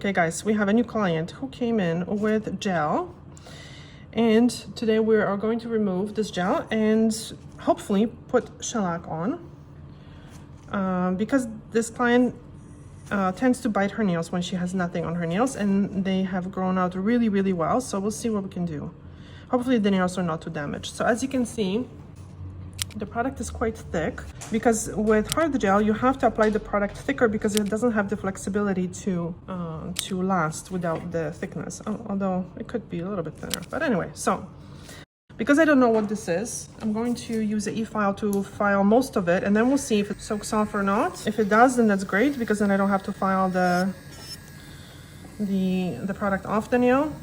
Okay guys, we have a new client who came in with gel, and today we are going to remove this gel and hopefully put shellac on, because this client tends to bite her nails when she has nothing on her nails, and they have grown out really well, so we'll see what we can do. Hopefully the nails are not too damaged. So as you can see, the product is quite thick, because with hard gel you have to apply the product thicker because it doesn't have the flexibility to last without the thickness, although it could be a little bit thinner. But anyway, so because I don't know what this is, I'm going to use the e-file to file most of it, and then we'll see if it soaks off or not. If it does, then that's great, because then I don't have to file the product off the nail.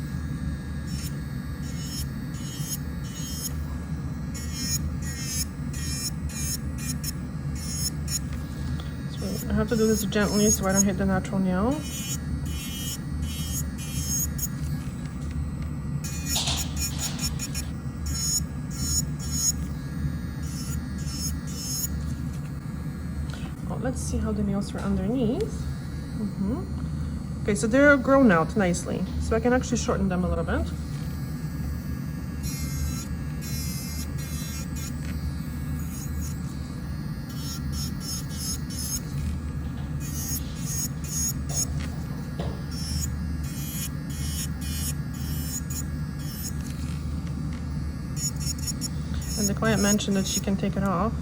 I have to do this gently so I don't hit the natural nail. Well, let's see how the nails are underneath. Okay, so they're grown out nicely, so I can actually shorten them a little bit. And the client mentioned that she can take it off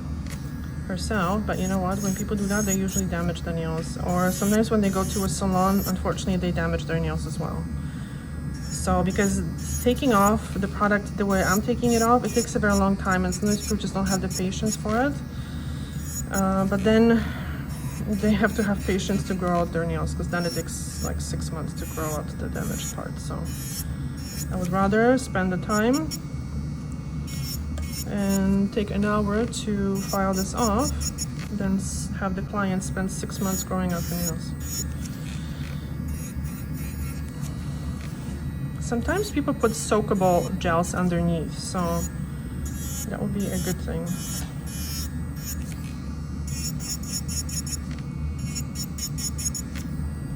herself, but you know what? When people do that, they usually damage the nails. Or sometimes when they go to a salon, unfortunately, they damage their nails as well. So because taking off the product the way I'm taking it off, it takes a very long time, and sometimes people just don't have the patience for it. But then they have to have patience to grow out their nails, because then it takes like 6 months to grow out the damaged part. So I would rather spend the time and take an hour to file this off than have the client spend 6 months growing out the nails. Sometimes people put soakable gels underneath, so that would be a good thing.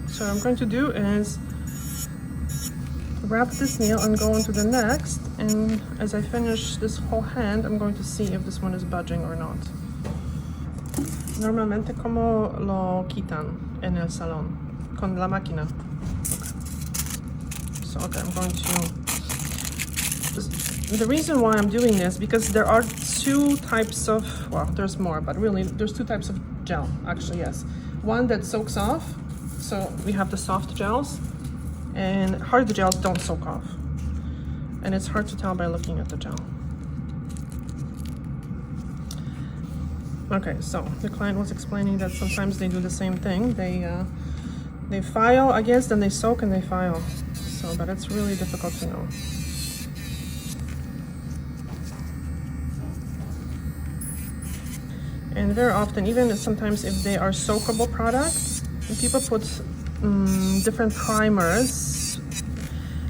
So what I'm going to do is wrap this nail and go on to the next, and as I finish this whole hand, I'm going to see if this one is budging or not. Normalmente como lo quitan en el salón con la máquina. Okay. So okay, I'm going to. The reason why I'm doing this, because there are two types of, well, there's more, but really there's two types of gel. Actually, yes, one that soaks off. So we have the soft gels, and hard gels don't soak off, and it's hard to tell by looking at the gel. Okay, so the client was explaining that sometimes they do the same thing. They file, I guess, then they soak and they file. So, but it's really difficult to know. And very often, even sometimes if they are soakable products, people put different primers,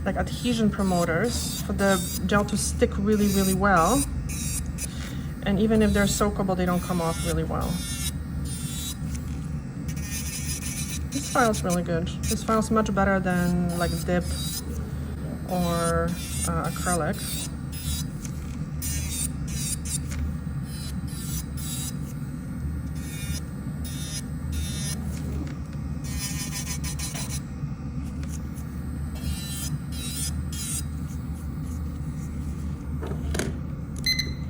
like adhesion promoters, for the gel to stick really well. And even if they're soakable, they don't come off really well. This file's really good. This file's much better than like dip or acrylic.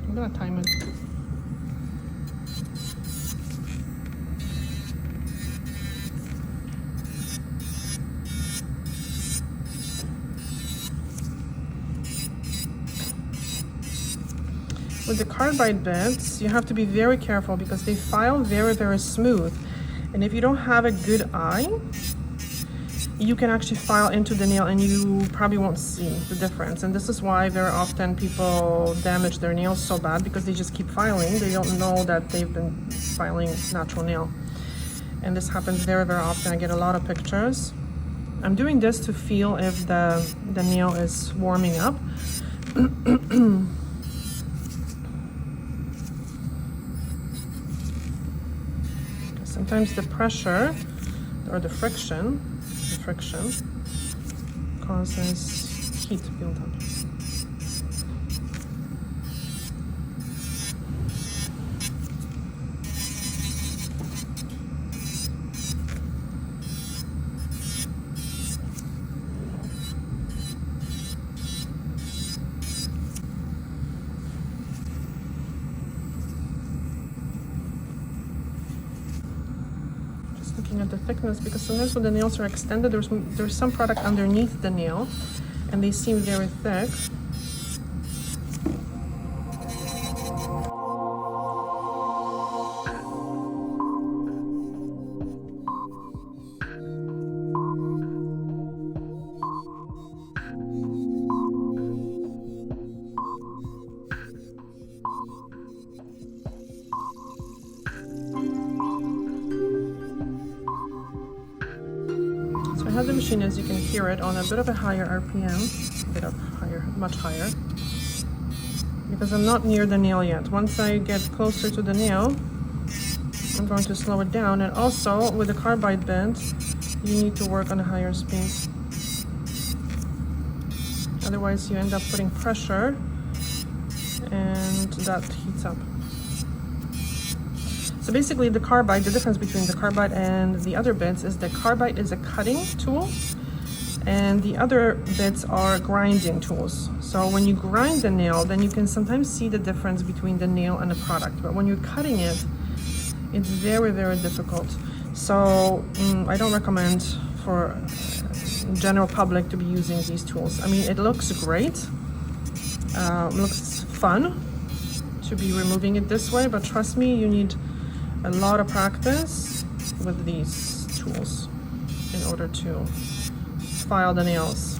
I'm gonna time it. With the carbide bits, you have to be very careful because they file very smooth. And if you don't have a good eye, you can actually file into the nail and you probably won't see the difference. And this is why very often people damage their nails so bad, because they just keep filing. They don't know that they've been filing natural nail. And this happens very often. I get a lot of pictures. I'm doing this to feel if the nail is warming up. Sometimes the pressure or the friction, the friction causes heat buildup. Looking at the thickness, because sometimes when the nails are extended, there's some product underneath the nail and they seem very thick. I have the machine, as you can hear it, on a bit of a higher RPM, a bit of higher, much higher, because I'm not near the nail yet. Once I get closer to the nail, I'm going to slow it down. And also with the carbide bit, you need to work on a higher speed. Otherwise you end up putting pressure and that heats up. So basically the carbide, the difference between the carbide and the other bits is the carbide is a cutting tool and the other bits are grinding tools. So when you grind the nail, then you can sometimes see the difference between the nail and the product. But when you're cutting it, it's very, very difficult. So I don't recommend for general public to be using these tools. I mean, it looks great, looks fun to be removing it this way, but trust me, you need a lot of practice with these tools in order to file the nails.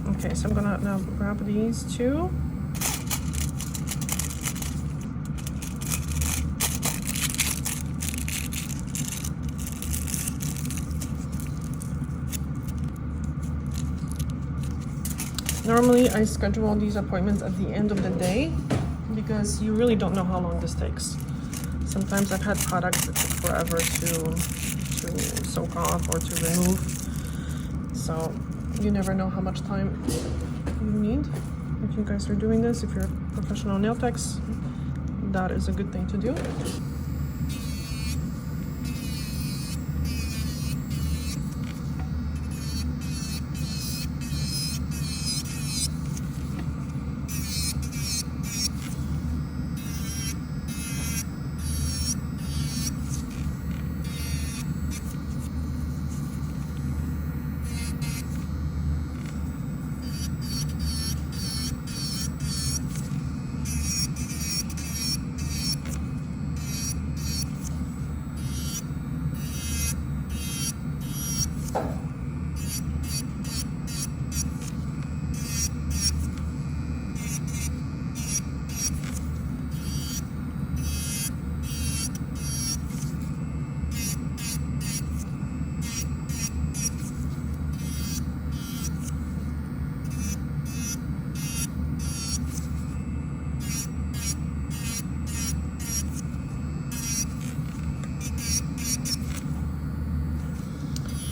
Okay, so I'm gonna now grab these two. Normally I schedule these appointments at the end of the day because you really don't know how long this takes. Sometimes I've had products that take forever to soak off or to remove. So you never know how much time you need. If you guys are doing this, if you're professional nail techs, that is a good thing to do.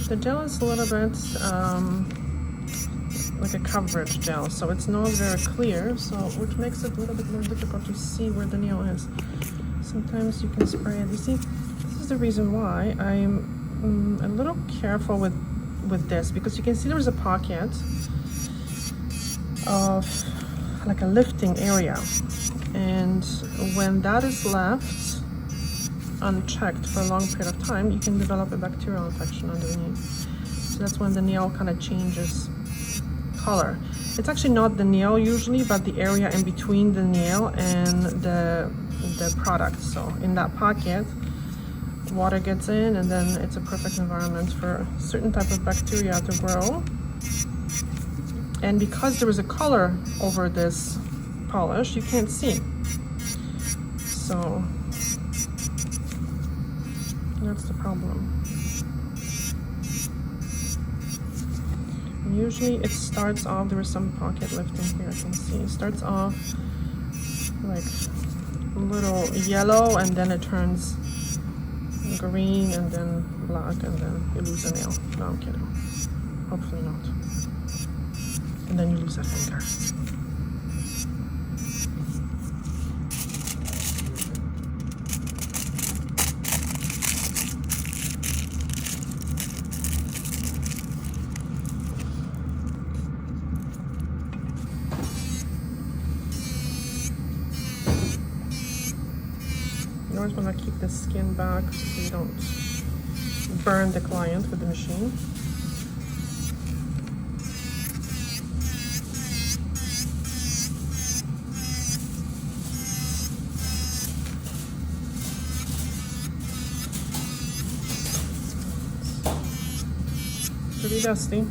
The gel is a little bit like a coverage gel, so it's not very clear, so which makes it a little bit more difficult to see where the nail is. Sometimes you can spray it. You see, this is the reason why I'm a little careful with this, because you can see there's a pocket of like a lifting area, and when that is left unchecked for a long period of time, you can develop a bacterial infection underneath. So that's when the nail kind of changes color. It's actually not the nail usually, but the area in between the nail and the product. So in that pocket, water gets in, and then it's a perfect environment for certain type of bacteria to grow. And because there is a color over this polish, you can't see. So that's the problem. And usually it starts off, there is some pocket lifting here, I can see. It starts off like a little yellow, and then it turns green, and then black, and then you lose a nail. No, I'm kidding. Hopefully not. And then you lose a finger. You always want to keep the skin back so you don't burn the client with the machine. Pretty dusty, and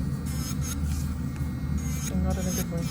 not in a good way.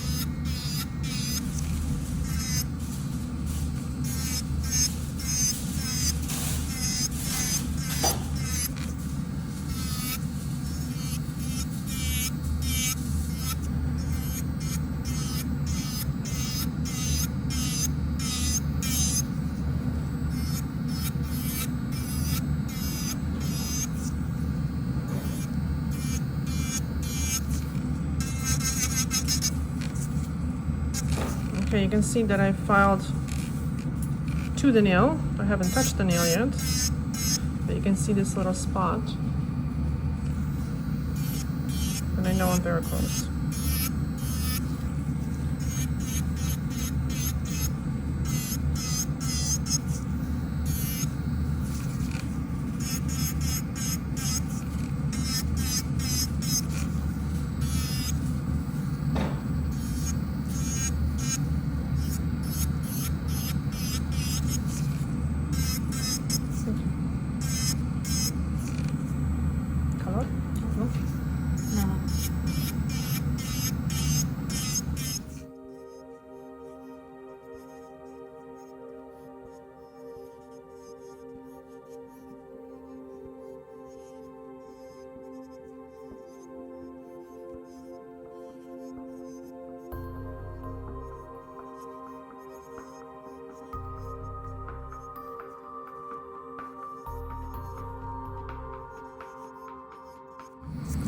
Okay, you can see that I filed to the nail. I haven't touched the nail yet, but you can see this little spot, and I know I'm very close.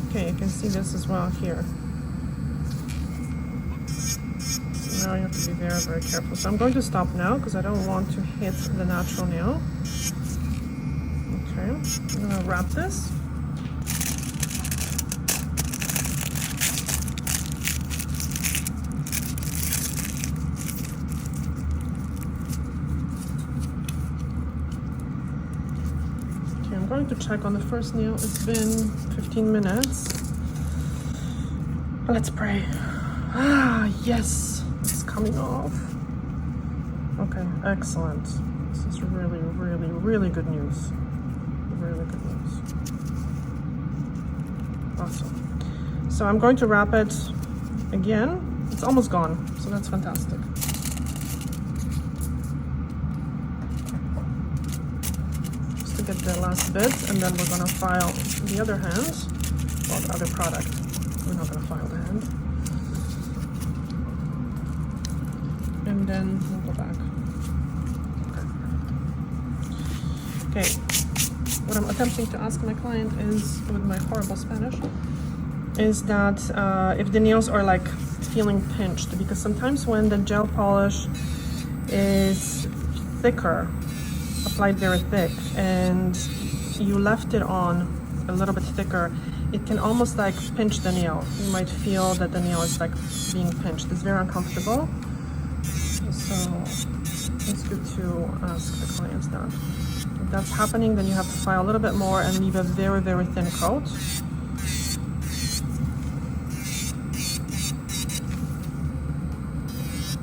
Okay, you can see this as well here. So now you have to be very, very careful. So I'm going to stop now because I don't want to hit the natural nail. Okay, I'm gonna wrap this. I'm going to check on the first nail. It's been 15 minutes. Let's pray. Ah, yes, it's coming off. Okay, excellent. This is really, really, really good news. Really good news. Awesome. So I'm going to wrap it again. It's almost gone, so that's fantastic. Get the last bit, and then we're gonna file the other hand, well, the other product. We're not gonna file the hand, and then we'll go back. Okay. What I'm attempting to ask my client is, with my horrible Spanish, is that if the nails are like feeling pinched, because sometimes when the gel polish is thicker, applied very thick, and you left it on a little bit thicker, it can almost like pinch the nail. You might feel that the nail is like being pinched. It's very uncomfortable. So it's good to ask the clients that. If that's happening, then you have to file a little bit more and leave a very, very thin coat.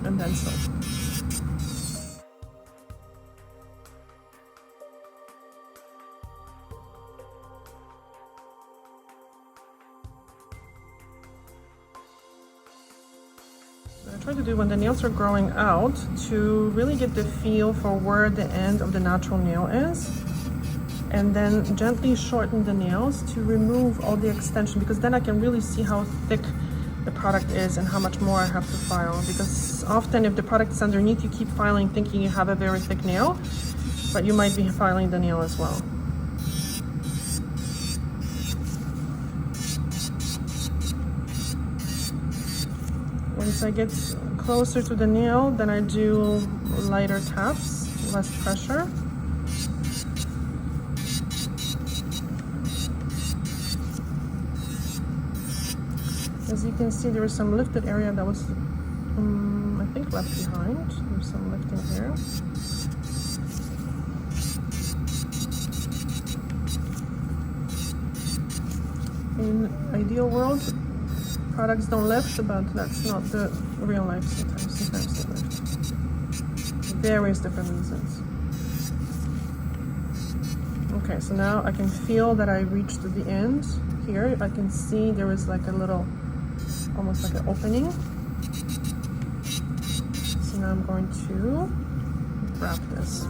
And then soap. do when the nails are growing out to really get the feel for where the end of the natural nail is, and then gently shorten the nails to remove all the extension, because then I can really see how thick the product is and how much more I have to file. Because often if the product is underneath, you keep filing thinking you have a very thick nail, but you might be filing the nail as well. Once I get closer to the nail, then I do lighter taps, less pressure. As you can see, there is some lifted area that was, I think, left behind. There's some lifting here. In ideal world, products don't lift, but that's not the real life. Sometimes they lift. Various different reasons. Okay, so now I can feel that I reached the end here. I can see there is like a little, almost like an opening. So now I'm going to wrap this.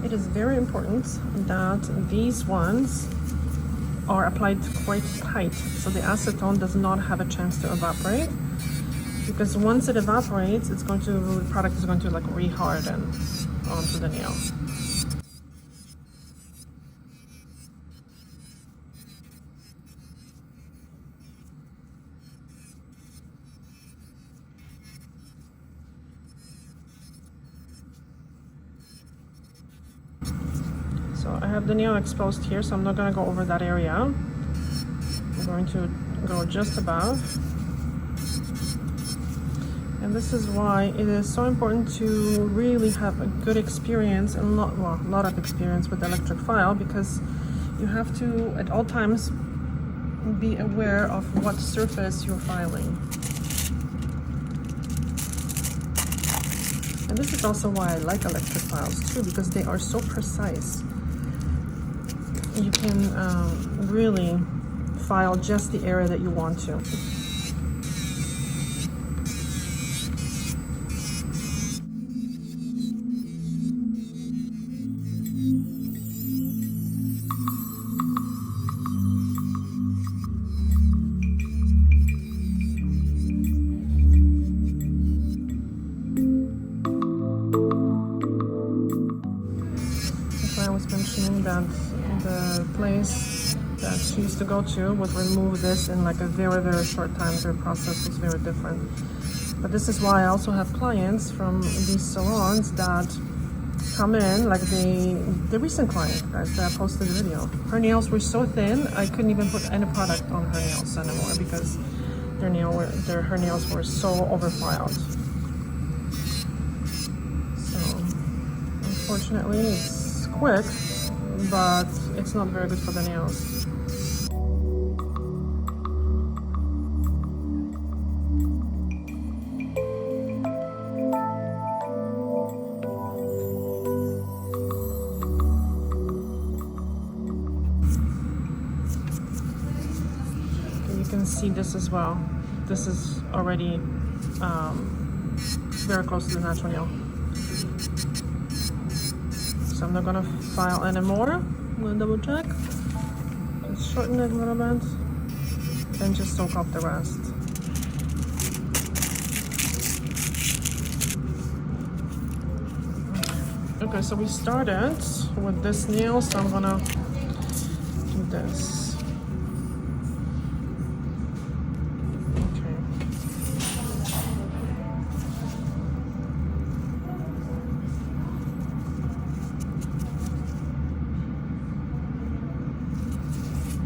It is very important that these ones are applied quite tight, so the acetone does not have a chance to evaporate, because once it evaporates, the product is going to like re-harden onto the nail. So I have the nail exposed here, so I'm not going to go over that area. I'm going to go just above. And this is why it is so important to really have a good experience and a lot of experience with electric file, because you have to at all times be aware of what surface you're filing. And this is also why I like electric files too, because they are so precise. You can really file just the area that you want to. I was mentioning that the place that she used to go to would remove this in like a very, very short time. Their process was very different. But this is why I also have clients from these salons that come in, like the recent client, guys, that I posted a video. Her nails were so thin, I couldn't even put any product on her nails anymore because her nails were so overfiled. So, unfortunately, it's quick, but it's not very good for the nails. You can see this as well. This is already very close to the natural nail. So I'm not gonna file anymore. I'm gonna double check. Just shorten it a little bit and just soak up the rest. Okay, so we started with this nail, so I'm gonna do this.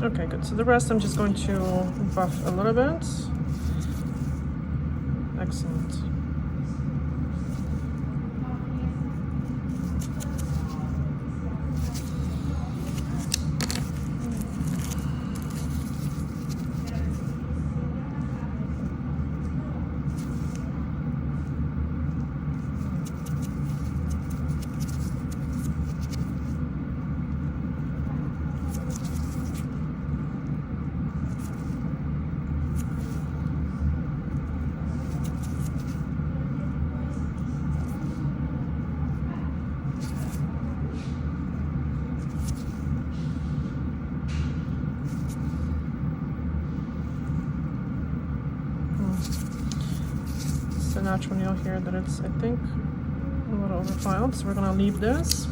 Okay, good. So the rest I'm just going to buff a little bit. Excellent. Natural nail here that it's, I think, a little overfiled, so we're gonna leave this.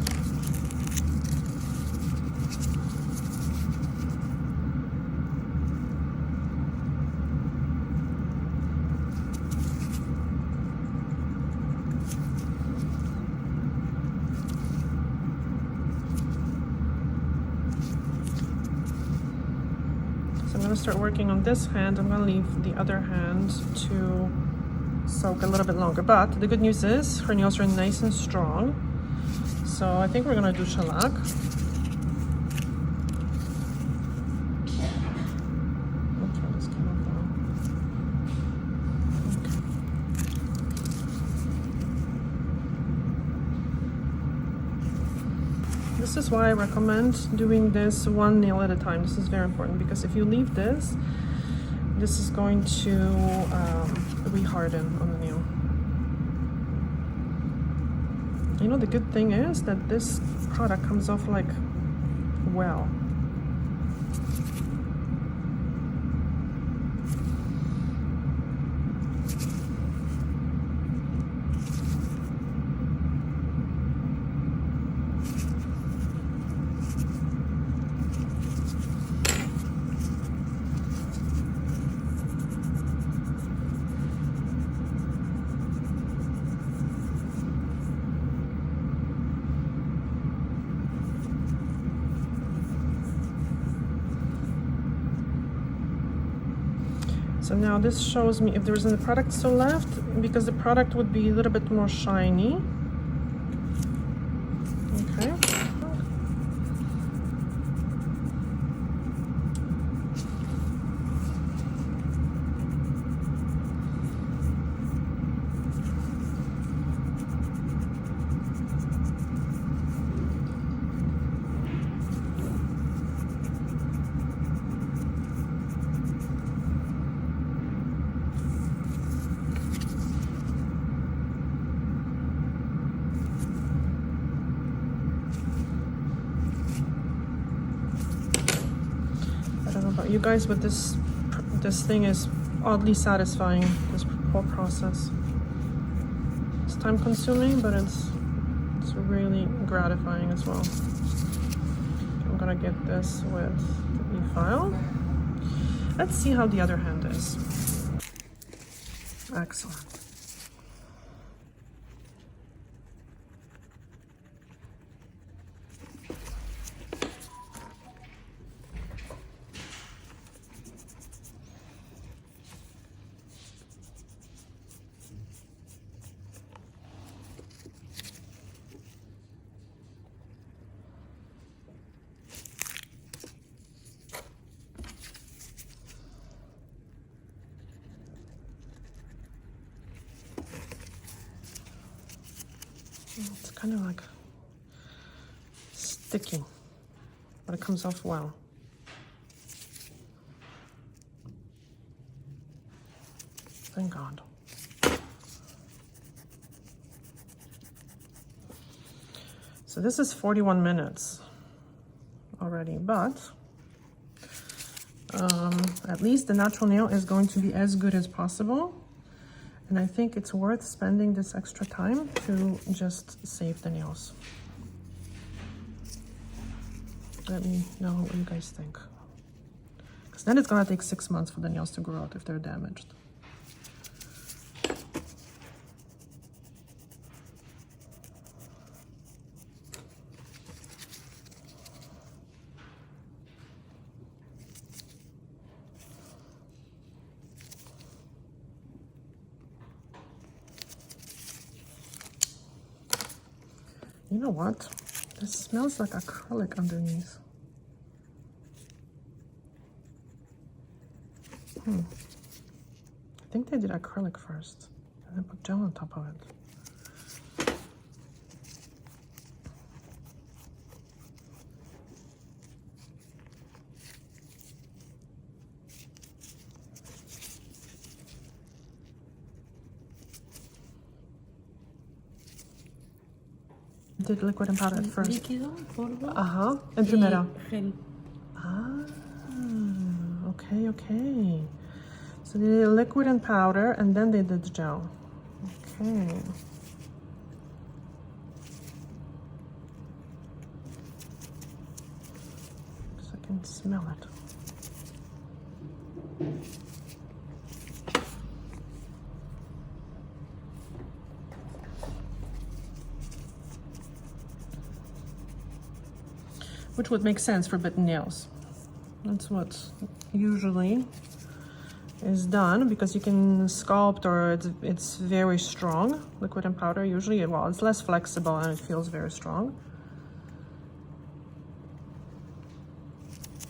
So I'm gonna start working on this hand. I'm gonna leave the other hand to soak a little bit longer, but the good news is her nails are nice and strong, so I think we're gonna do shellac. This is why I recommend doing this one nail at a time. This is very important because if you leave this is going to reharden on the nail. You know, the good thing is that this product comes off like well. So now this shows me if there isn't a product still left, because the product would be a little bit more shiny. Okay. You guys, but this thing is oddly satisfying, this whole process. It's time consuming, but it's really gratifying as well. I'm gonna get this with the e-file. Let's see how the other hand is. Excellent. kind of like sticky, but it comes off well. Thank God. So this is 41 minutes already, but at least the natural nail is going to be as good as possible. And I think it's worth spending this extra time to just save the nails. Let me know what you guys think. Because then it's gonna take 6 months for the nails to grow out if they're damaged. You know what? This smells like acrylic underneath. I think they did acrylic first and then put gel on top of it. Did liquid and powder at first. Líquido, polvo. Ajá, en primero. Gel. Ah, okay, okay. So they did liquid and powder, and then they did gel. Okay. So I can smell it. Which would make sense for bitten nails. That's what usually is done, because you can sculpt, or it's very strong. Liquid and powder usually, well, it's less flexible and it feels very strong.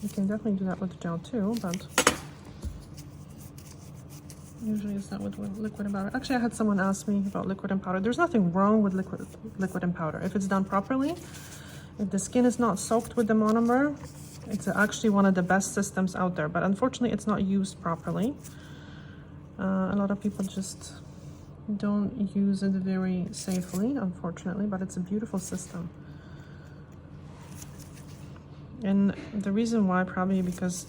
You can definitely do that with gel too, but usually it's not with liquid and powder. Actually, I had someone ask me about liquid and powder. There's nothing wrong with liquid and powder if it's done properly. If the skin is not soaked with the monomer, it's actually one of the best systems out there, but unfortunately it's not used properly. A lot of people just don't use it very safely, unfortunately, but it's a beautiful system. And the reason why, probably because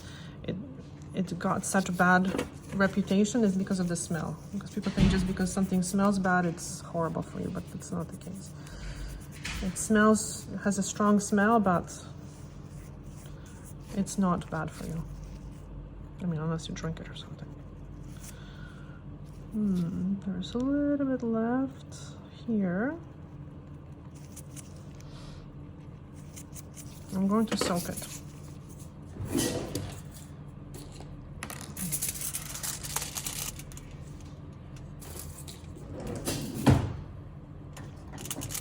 it got such a bad reputation, is because of the smell. Because people think just because something smells bad, it's horrible for you, but that's not the case. It has a strong smell, but it's not bad for you. I mean, unless you drink it or something. There's a little bit left here. I'm going to soak it.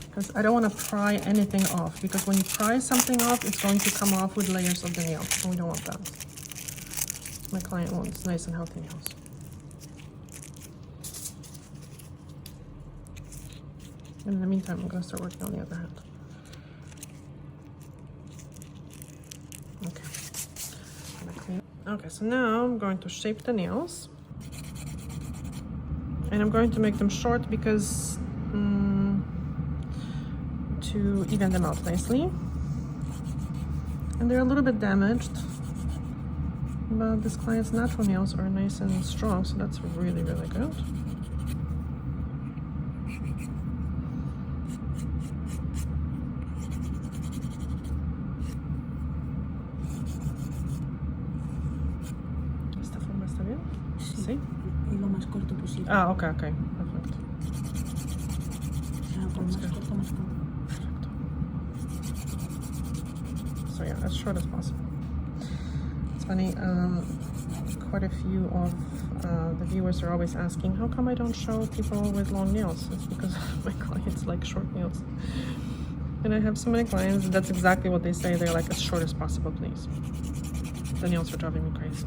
Because I don't want to pry anything off, because when you pry something off, it's going to come off with layers of the nail, and we don't want that. My client wants nice and healthy nails. And in the meantime, I'm going to start working on the other hand. Okay. Okay, so now I'm going to shape the nails. And I'm going to make them short because to even them out nicely. And they're a little bit damaged, but this client's natural nails are nice and strong, so that's really, really good. ¿Esta forma está bien? Sí. Y lo más corto posible. Ah, okay, okay, perfect. Más corto, más corto. So yeah, as short as possible. It's funny, quite a few of the viewers are always asking, how come I don't show people with long nails? It's because my clients like short nails. And I have so many clients, that's exactly what they say. They're like, as short as possible, please. The nails are driving me crazy.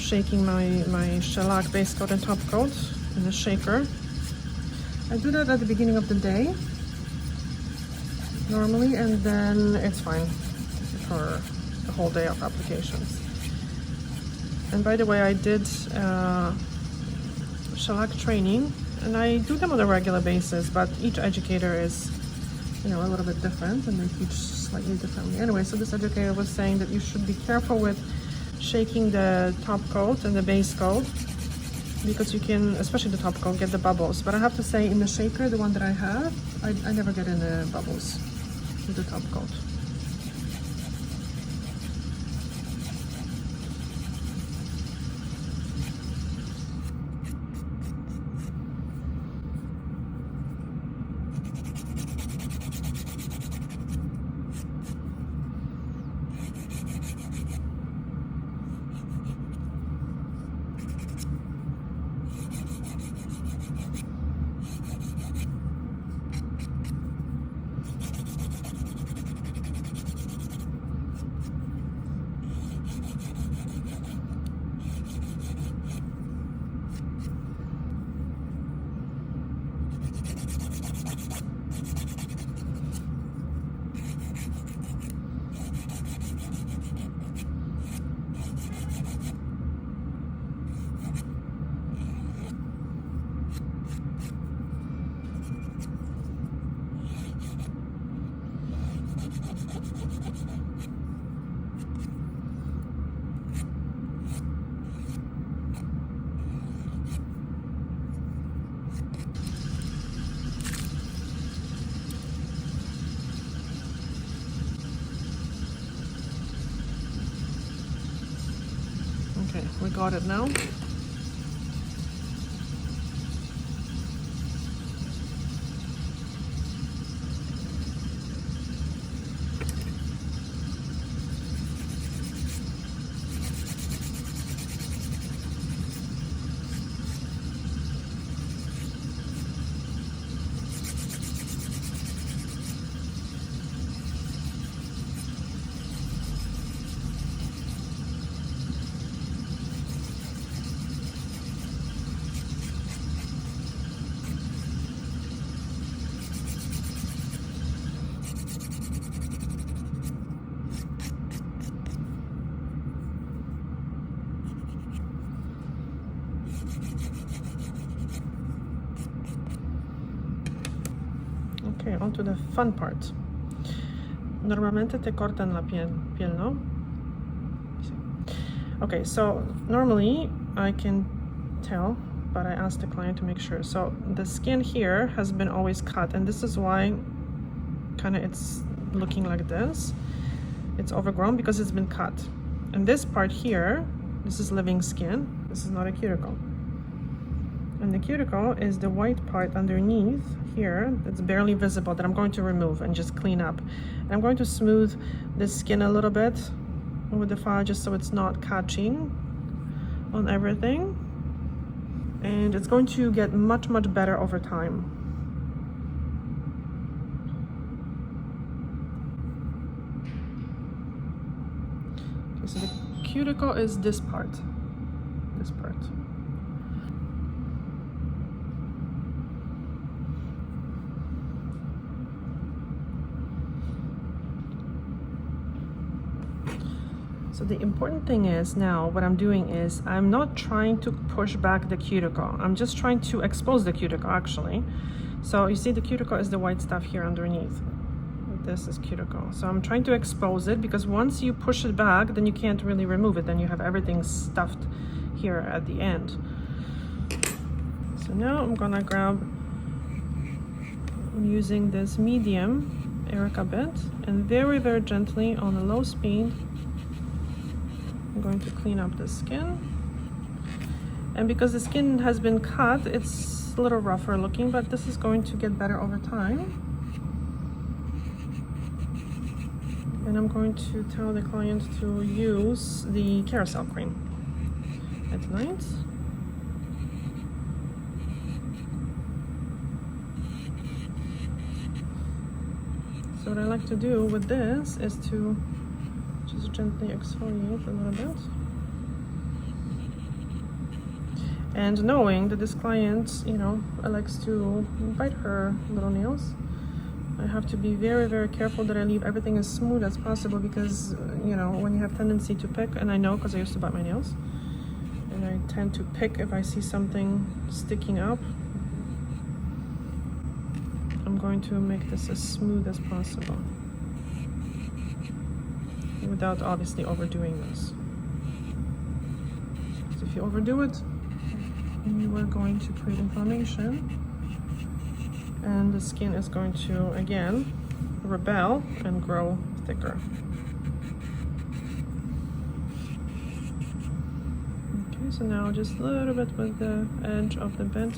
shaking my shellac base coat and top coat in the shaker. I do that at the beginning of the day normally, and then it's fine for the whole day of applications. And by the way, I did shellac training, and I do them on a regular basis, but each educator is, you know, a little bit different, and they teach slightly differently. Anyway, so this educator was saying that you should be careful with shaking the top coat and the base coat, because you can, especially the top coat, get the bubbles. But I have to say, in the shaker, the one that I have, I never get any bubbles with the top coat. Okay, we got it now. Okay, on to the fun part. Normalmente te cortan la piel, ¿no? Okay, so normally I can tell, but I asked the client to make sure. So the skin here has been always cut, and this is why kind of it's looking like this. It's overgrown because it's been cut. And this part here, this is living skin. This is not a cuticle. And the cuticle is the white part underneath here that's barely visible, that I'm going to remove and just clean up. And I'm going to smooth the skin a little bit with the file just so it's not catching on everything. And it's going to get much better over time. Okay, so the cuticle is this part. This part. So the important thing is now what I'm doing is I'm not trying to push back the cuticle. I'm just trying to expose the cuticle actually. So you see the cuticle is the white stuff here underneath. This is cuticle. So I'm trying to expose it because once you push it back, then you can't really remove it. Then you have everything stuffed here at the end. So now I'm gonna grab, I'm using this medium Erica bit and very gently on a low speed, I'm going to clean up the skin. And because the skin has been cut, it's a little rougher looking, but this is going to get better over time. And I'm going to tell the client to use the carousel cream at night. So what I like to do with this is to just gently exfoliate a little bit. And knowing that this client, you know, likes to bite her little nails, I have to be very, very careful that I leave everything as smooth as possible because, you know, when you have tendency to pick, and I know because I used to bite my nails, and I tend to pick if I see something sticking up, I'm going to make this as smooth as possible without obviously overdoing this. Because if you overdo it, you are going to create inflammation, and the skin is going to again rebel and grow thicker. Okay, so now just a little bit with the edge of the bit.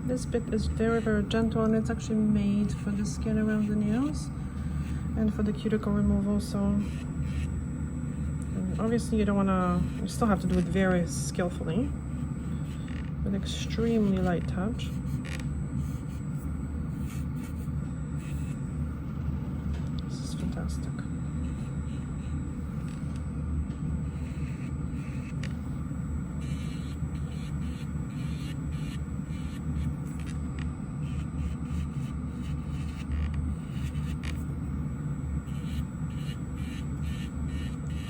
This bit is very, very gentle, and it's actually made for the skin around the nails and for the cuticle removal. So obviously you don't want to, you still have to do it very skillfully with extremely light touch. This is fantastic.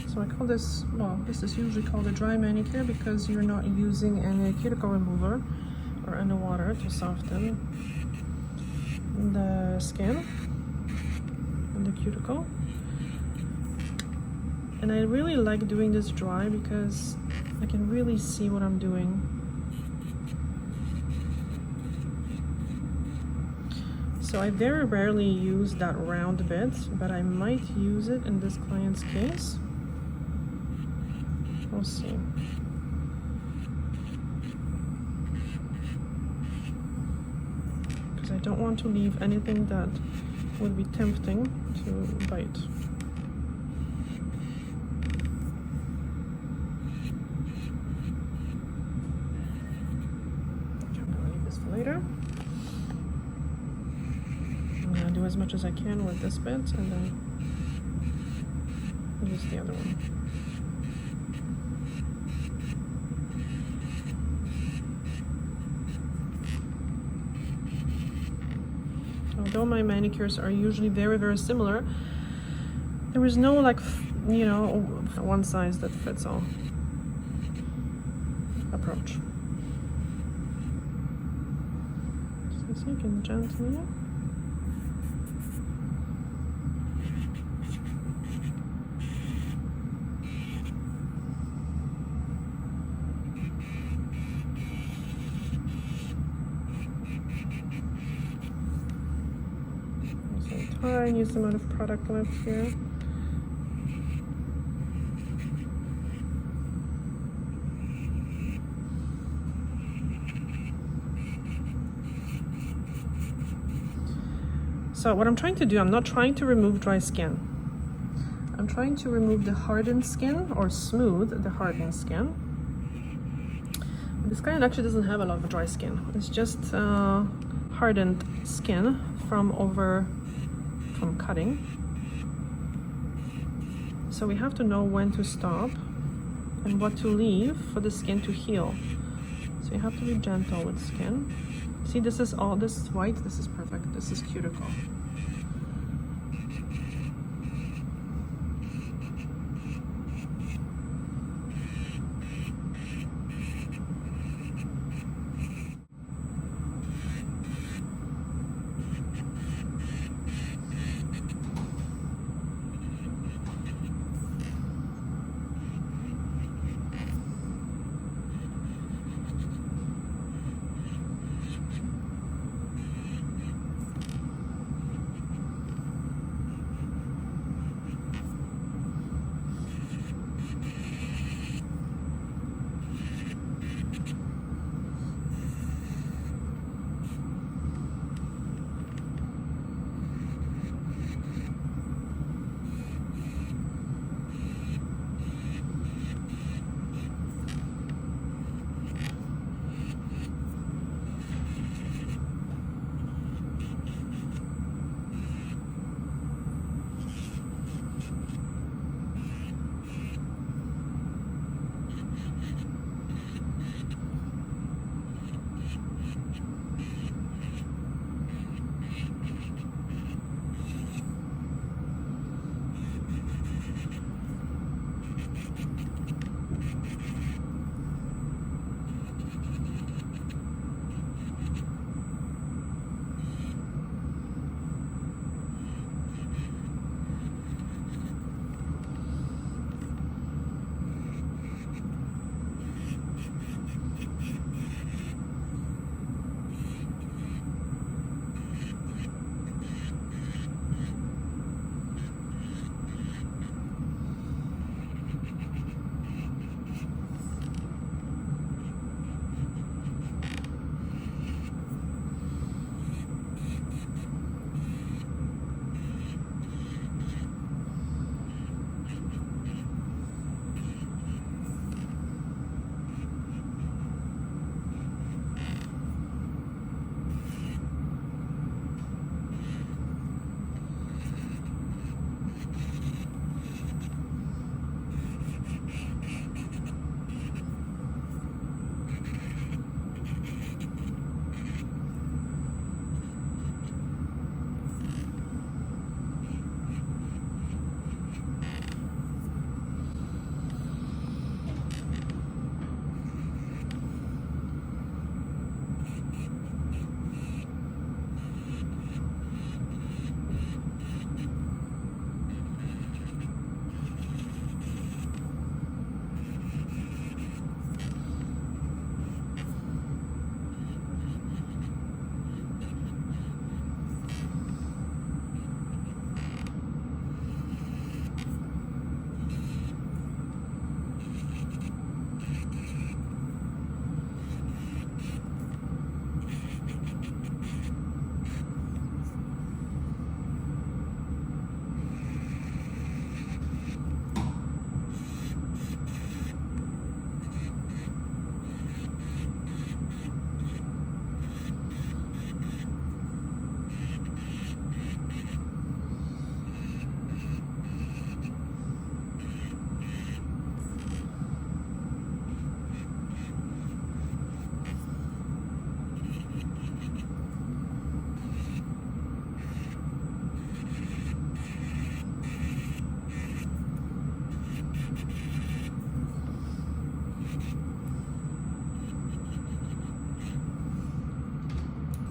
So I call this, well, this is usually called a dry manicure because you're not using any cuticle remover or any water to soften the skin and the cuticle. And I really like doing this dry because I can really see what I'm doing. So I very rarely use that round bit, but I might use it in this client's case. We'll see. Because I don't want to leave anything that would be tempting to bite. Okay, I'm gonna leave this for later. I'm gonna do as much as I can with this bit and then use the other one. Although my manicures are usually very, very similar, there is no like, you know, one size that fits all approach. So you can gently. Tiniest amount of product left here. So what I'm trying to do, I'm not trying to remove dry skin. I'm trying to remove the hardened skin or smooth the hardened skin This client actually doesn't have a lot of dry skin. It's just hardened skin from cutting. So we have to know when to stop and what to leave for the skin to heal. So you have to be gentle with skin. See, this is white. This is perfect. This is cuticle.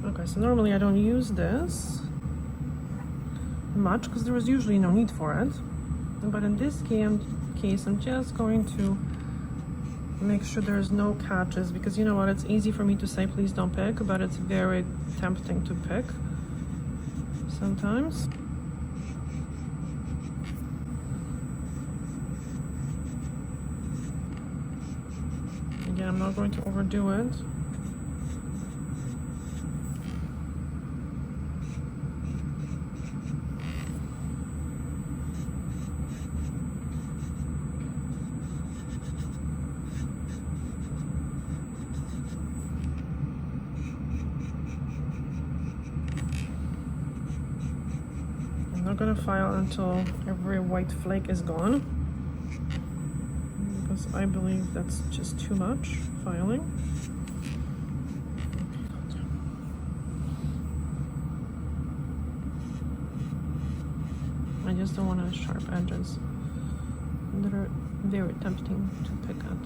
Okay, so normally I don't use this much because there is usually no need for it. But in this case, I'm just going to make sure there's no catches, because you know what, it's easy for me to say please don't pick, but it's very tempting to pick sometimes. Again, I'm not going to overdo it. not gonna file until every white flake is gone, because I believe that's just too much filing. I just don't want to sharp edges that are very tempting to pick at.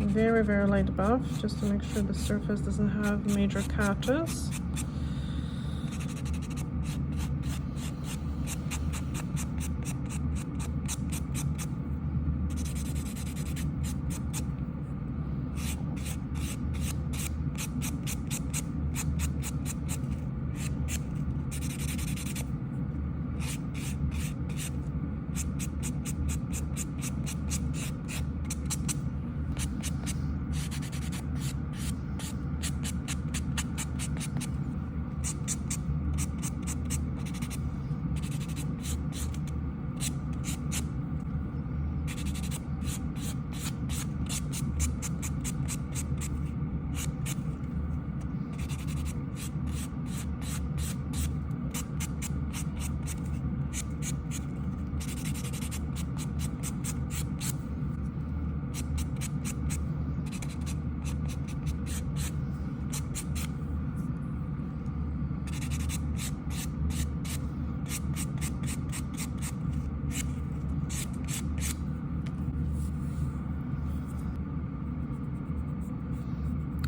Very, very light buff, just to make sure the surface doesn't have major catches.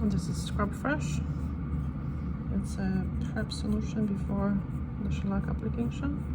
This is Scrub Fresh. It's a prep solution before the shellac application.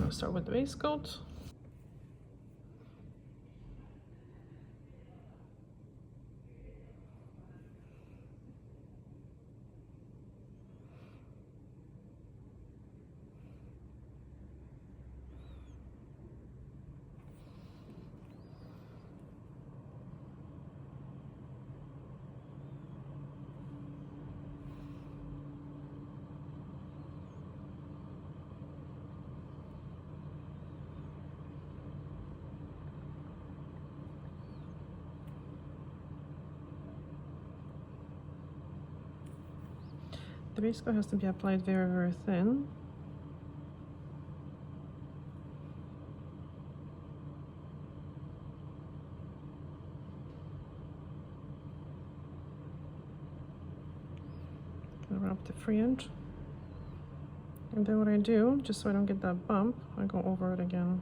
Start with the base coat. The base coat has to be applied very, very thin. And wrap the fringe. And then what I do, just so I don't get that bump, I go over it again.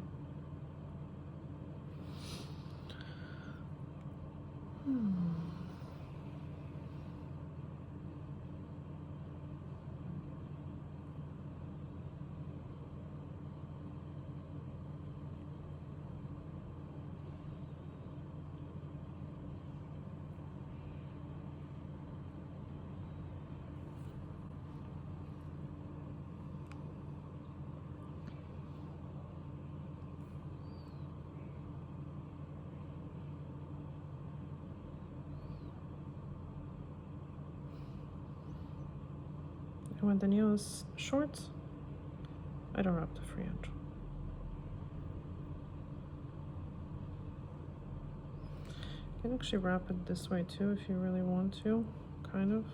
And when the nail is short, I don't wrap the fringe. You can actually wrap it this way too if you really want to, kind of.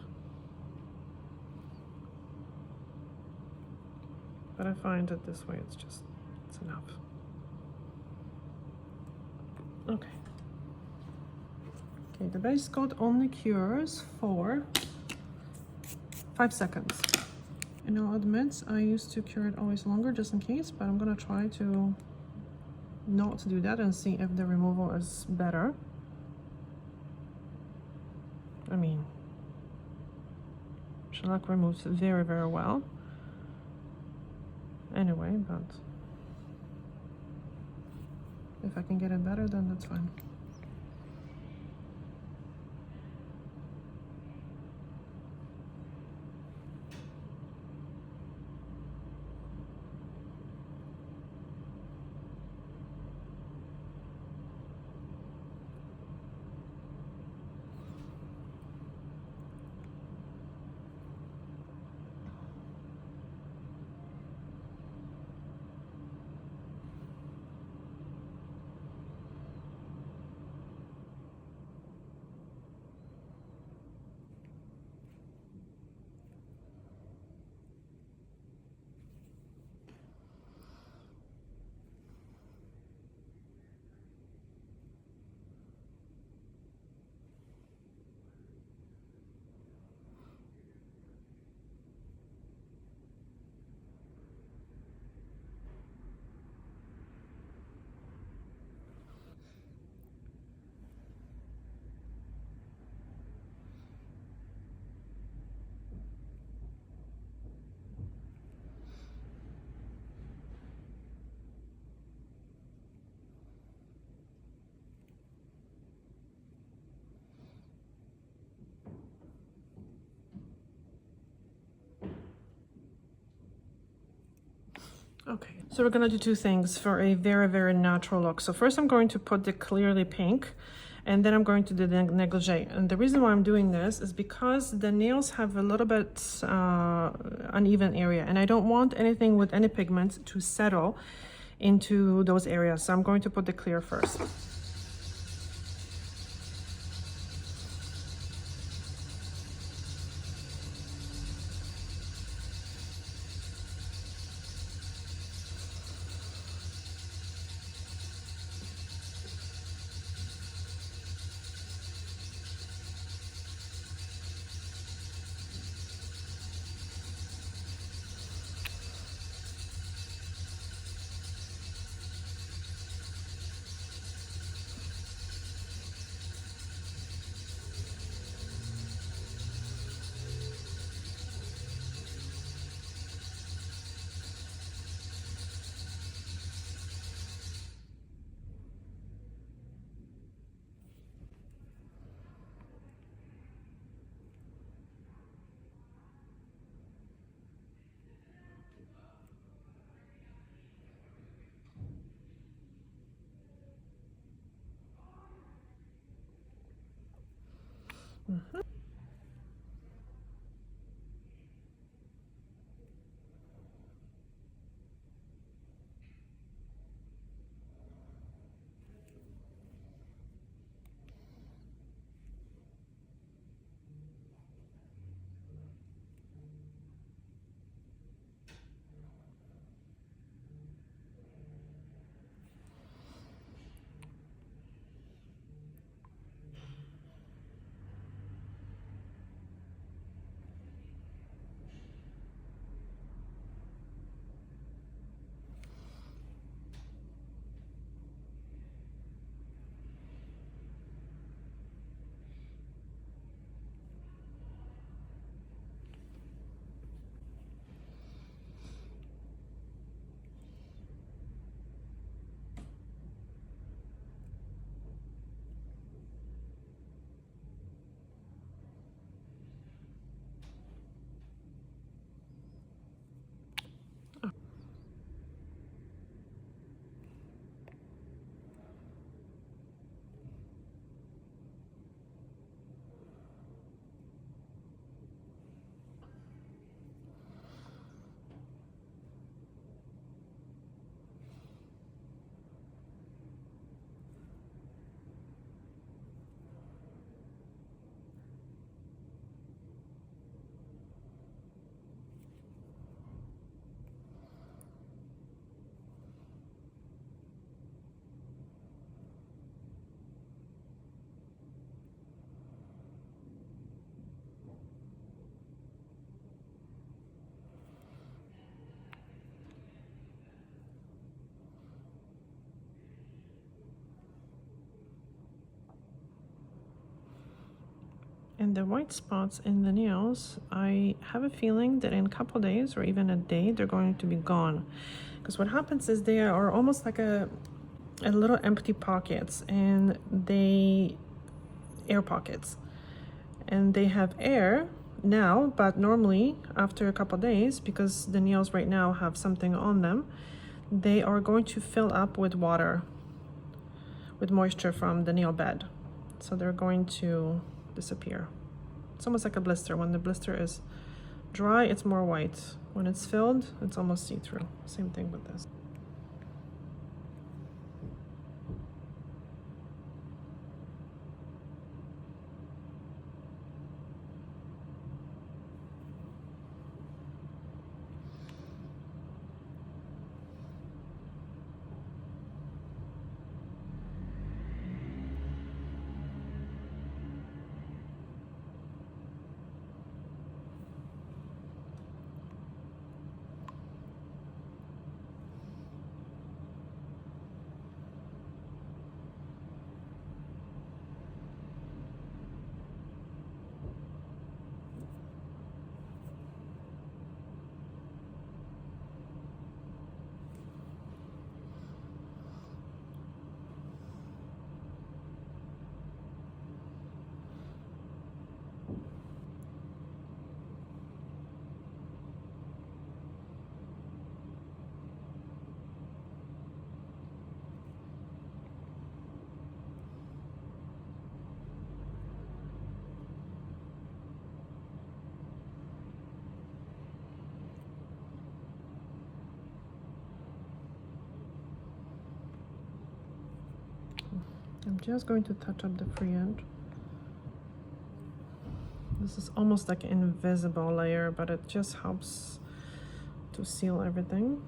But I find that this way it's enough. Okay. Okay, the base coat only cures for 5 seconds. And I'll admit, I used to cure it always longer just in case, but I'm gonna try to not do that and see if the removal is better. I mean, shellac removes very, very well. Anyway, but if I can get it better, then that's fine. Okay, so we're gonna do two things for a very, very natural look. So first I'm going to put the clearly pink, and then I'm going to do the negligee. And the reason why I'm doing this is because the nails have a little bit uneven area, and I don't want anything with any pigment to settle into those areas. So I'm going to put the clear first. Mm-hmm. And the white spots in the nails, I have a feeling that in a couple days or even a day, they're going to be gone. Because what happens is they are almost like a little empty pockets, and air pockets. And they have air now, but normally after a couple days, because the nails right now have something on them, they are going to fill up with water, with moisture from the nail bed. So they're going to disappear. It's almost like a blister. When the blister is dry, it's more white. When it's filled, it's almost see-through. Same thing with this. I'm just going to touch up the free edge. This is almost like an invisible layer, but it just helps to seal everything.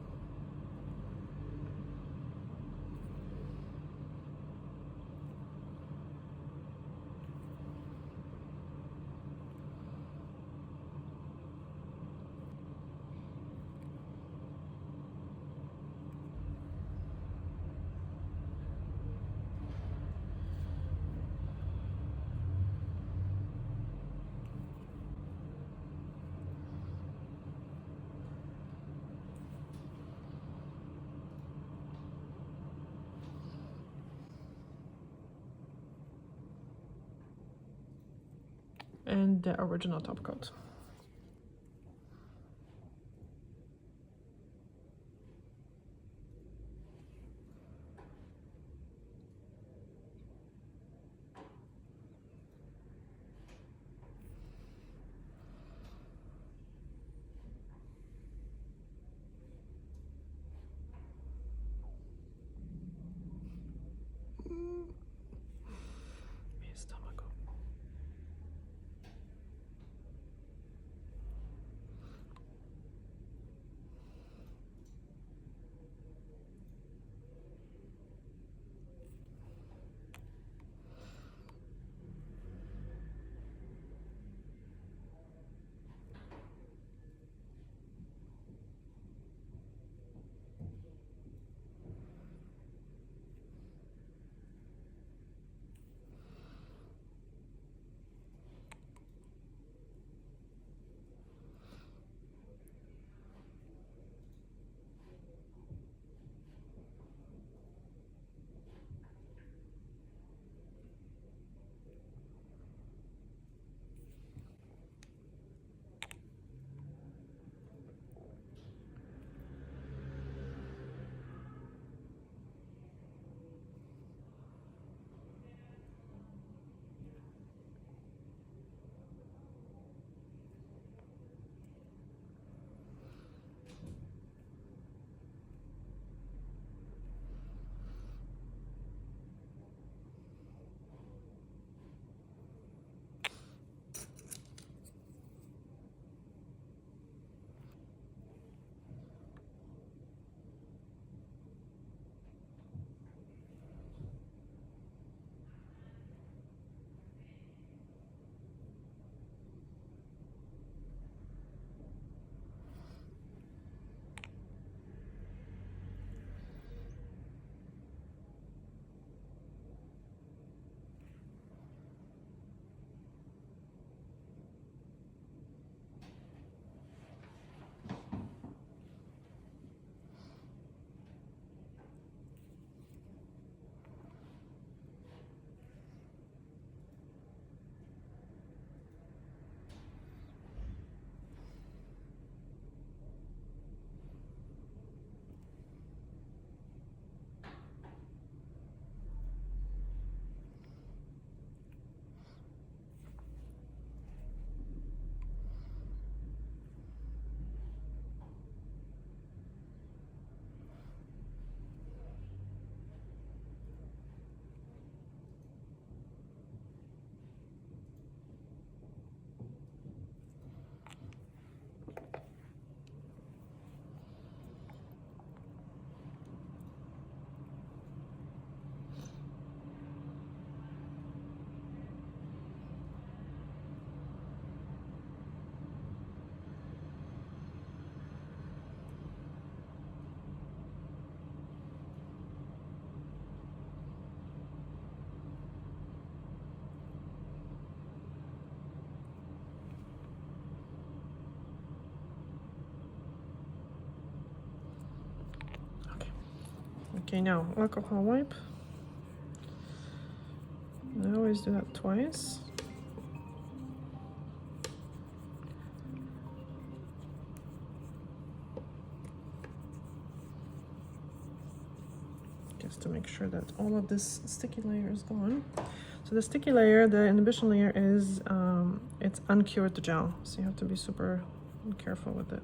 And the original top coat. Mi stomaco. Okay, now alcohol wipe. I always do that twice. Just to make sure that all of this sticky layer is gone. So the sticky layer, the inhibition layer is, it's uncured gel. So you have to be super careful with it.